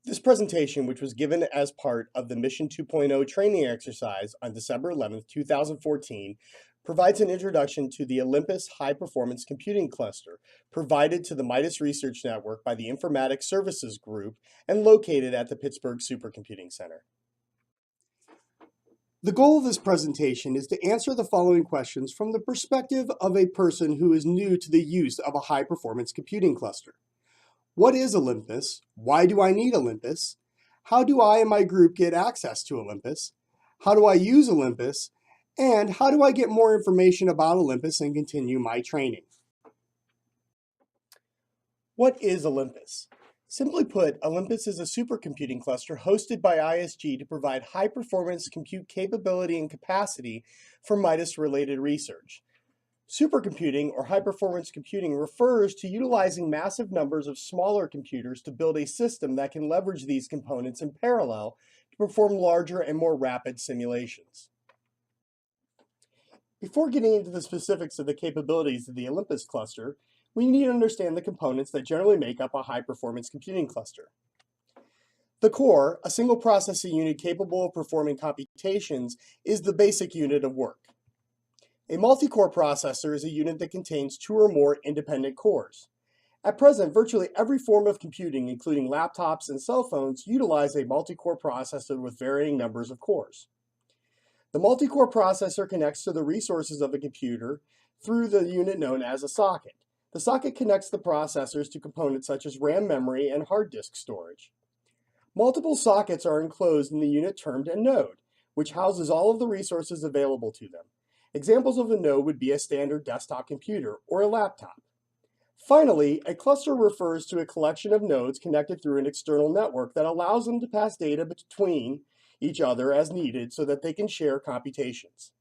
This presentation, which was given as part of the Mission 2.0 training exercise on December 11, 2014, provides an introduction to the Olympus High Performance Computing Cluster, provided to the MIDAS Research Network by the Informatics Services Group and located at the Pittsburgh Supercomputing Center. The goal of this presentation is to answer the following questions from the perspective of a person who is new to the use of a high-performance computing cluster. What is Olympus? Why do I need Olympus? How do I and my group get access to Olympus? How do I use Olympus? And how do I get more information about Olympus and continue my training? What is Olympus? Simply put, Olympus is a supercomputing cluster hosted by ISG to provide high-performance compute capability and capacity for MIDAS-related research. Supercomputing, or high-performance computing, refers to utilizing massive numbers of smaller computers to build a system that can leverage these components in parallel to perform larger and more rapid simulations. Before getting into the specifics of the capabilities of the Olympus cluster, we need to understand the components that generally make up a high-performance computing cluster. The core, a single processing unit capable of performing computations, is the basic unit of work. A multi-core processor is a unit that contains two or more independent cores. At present, virtually every form of computing, including laptops and cell phones, utilize a multi-core processor with varying numbers of cores. The multi-core processor connects to the resources of a computer through the unit known as a socket. The socket connects the processors to components such as RAM memory and hard disk storage. Multiple sockets are enclosed in the unit termed a node, which houses all of the resources available to them. Examples of a node would be a standard desktop computer or a laptop. Finally, a cluster refers to a collection of nodes connected through an external network that allows them to pass data between each other as needed so that they can share computations.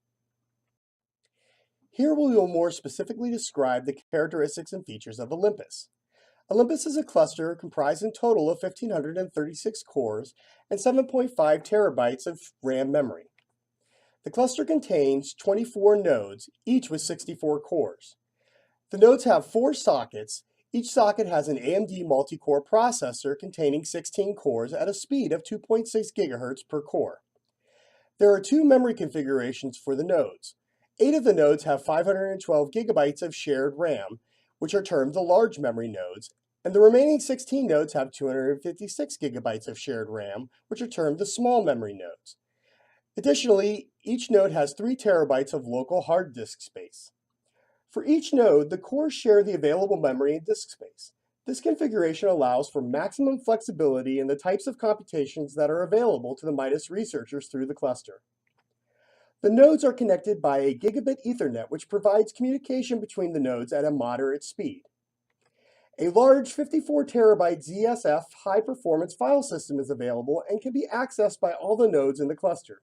Here we will more specifically describe the characteristics and features of Olympus. Olympus is a cluster comprised in total of 1,536 cores and 7.5 terabytes of RAM memory. The cluster contains 24 nodes, each with 64 cores. The nodes have 4 sockets. Each socket has an AMD multi-core processor containing 16 cores at a speed of 2.6 GHz per core. There are 2 memory configurations for the nodes. 8 of the nodes have 512 gigabytes of shared RAM, which are termed the large memory nodes, and the remaining 16 nodes have 256 gigabytes of shared RAM, which are termed the small memory nodes. Additionally, each node has 3 terabytes of local hard disk space. For each node, the cores share the available memory and disk space. This configuration allows for maximum flexibility in the types of computations that are available to the MIDAS researchers through the cluster. The nodes are connected by a gigabit Ethernet, which provides communication between the nodes at a moderate speed. A large 54 terabyte ZSF high-performance file system is available and can be accessed by all the nodes in the cluster.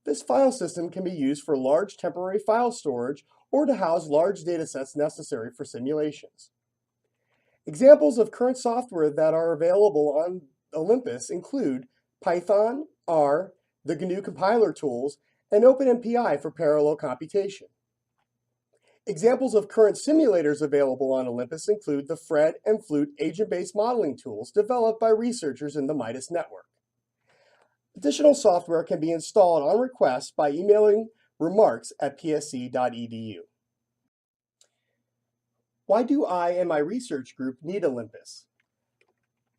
This file system can be used for large temporary file storage or to house large datasets necessary for simulations. Examples of current software that are available on Olympus include Python, R, the GNU compiler tools, and OpenMPI for parallel computation. Examples of current simulators available on Olympus include the FRED and Flute agent-based modeling tools developed by researchers in the MIDAS network. Additional software can be installed on request by emailing remarks@psc.edu. Why do I and my research group need Olympus?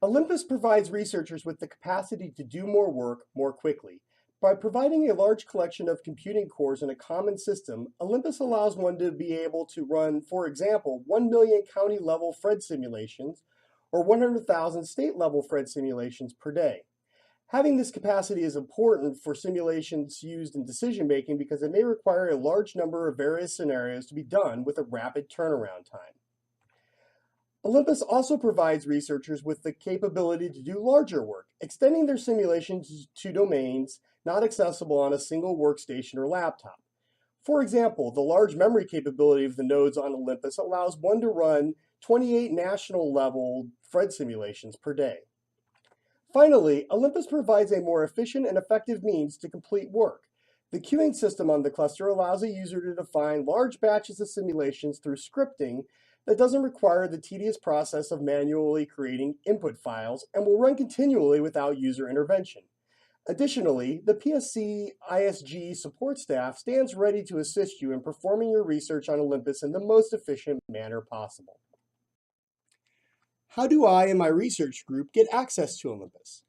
Olympus provides researchers with the capacity to do more work more quickly. By providing a large collection of computing cores in a common system, Olympus allows one to be able to run, for example, 1 million county-level FRED simulations or 100,000 state-level FRED simulations per day. Having this capacity is important for simulations used in decision-making because it may require a large number of various scenarios to be done with a rapid turnaround time. Olympus also provides researchers with the capability to do larger work, extending their simulations to domains not accessible on a single workstation or laptop. For example, the large memory capability of the nodes on Olympus allows one to run 28 national-level FRED simulations per day. Finally, Olympus provides a more efficient and effective means to complete work. The queuing system on the cluster allows a user to define large batches of simulations through scripting that doesn't require the tedious process of manually creating input files and will run continually without user intervention. Additionally, the PSC ISG support staff stands ready to assist you in performing your research on Olympus in the most efficient manner possible. How do I and my research group get access to Olympus?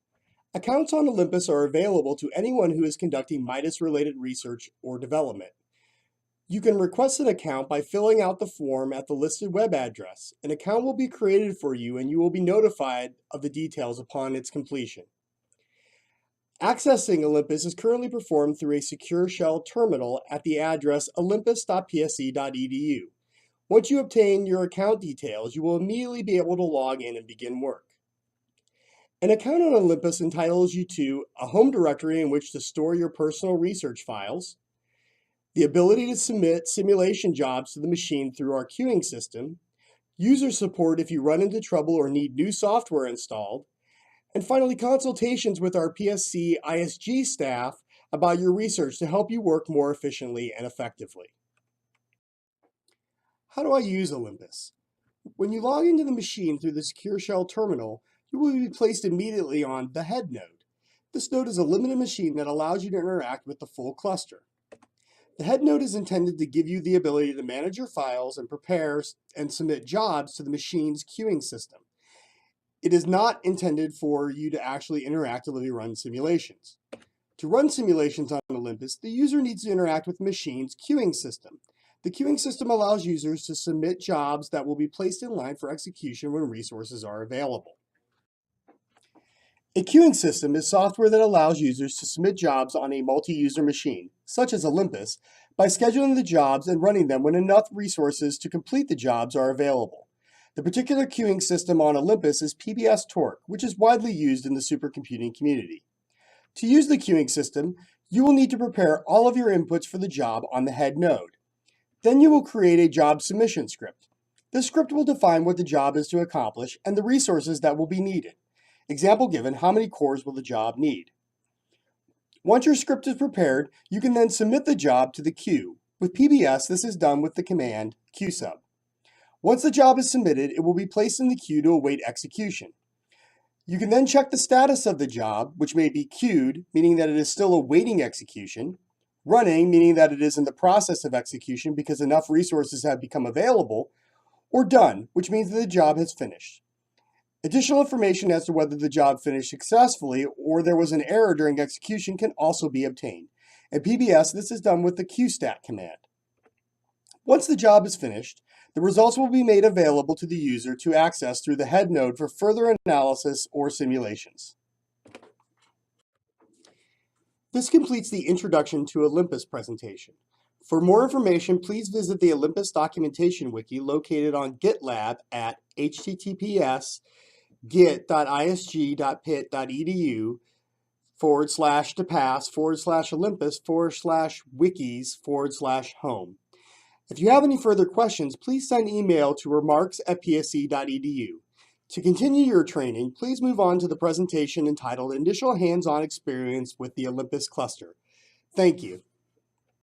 Accounts on Olympus are available to anyone who is conducting MIDAS-related research or development. You can request an account by filling out the form at the listed web address. An account will be created for you and you will be notified of the details upon its completion. Accessing Olympus is currently performed through a secure shell terminal at the address olympus.psc.edu. Once you obtain your account details, you will immediately be able to log in and begin work. An account on Olympus entitles you to a home directory in which to store your personal research files, the ability to submit simulation jobs to the machine through our queuing system, user support if you run into trouble or need new software installed, and finally, consultations with our PSC ISG staff about your research to help you work more efficiently and effectively. How do I use Olympus? When you log into the machine through the Secure Shell terminal, you will be placed immediately on the head node. This node is a limited machine that allows you to interact with the full cluster. The head node is intended to give you the ability to manage your files and prepare and submit jobs to the machine's queuing system. It is not intended for you to actually interactively run simulations. To run simulations on Olympus, the user needs to interact with the machine's queuing system. The queuing system allows users to submit jobs that will be placed in line for execution when resources are available. A queuing system is software that allows users to submit jobs on a multi-user machine, such as Olympus, by scheduling the jobs and running them when enough resources to complete the jobs are available. The particular queuing system on Olympus is PBS Torque, which is widely used in the supercomputing community. To use the queuing system, you will need to prepare all of your inputs for the job on the head node. Then you will create a job submission script. This script will define what the job is to accomplish and the resources that will be needed. Example given, how many cores will the job need? Once your script is prepared, you can then submit the job to the queue. With PBS, this is done with the command qsub. Once the job is submitted, it will be placed in the queue to await execution. You can then check the status of the job, which may be queued, meaning that it is still awaiting execution, running, meaning that it is in the process of execution because enough resources have become available, or done, which means that the job has finished. Additional information as to whether the job finished successfully or there was an error during execution can also be obtained. At PBS, this is done with the qstat command. Once the job is finished, the results will be made available to the user to access through the head node for further analysis or simulations. This completes the Introduction to Olympus presentation. For more information, please visit the Olympus documentation wiki located on GitLab at https://git.isg.pit.edu/to/pass/Olympus/wikis/home. If you have any further questions, please send email to remarks@psc.edu. To continue your training, please move on to the presentation entitled Initial Hands-on Experience with the Olympus Cluster. Thank you.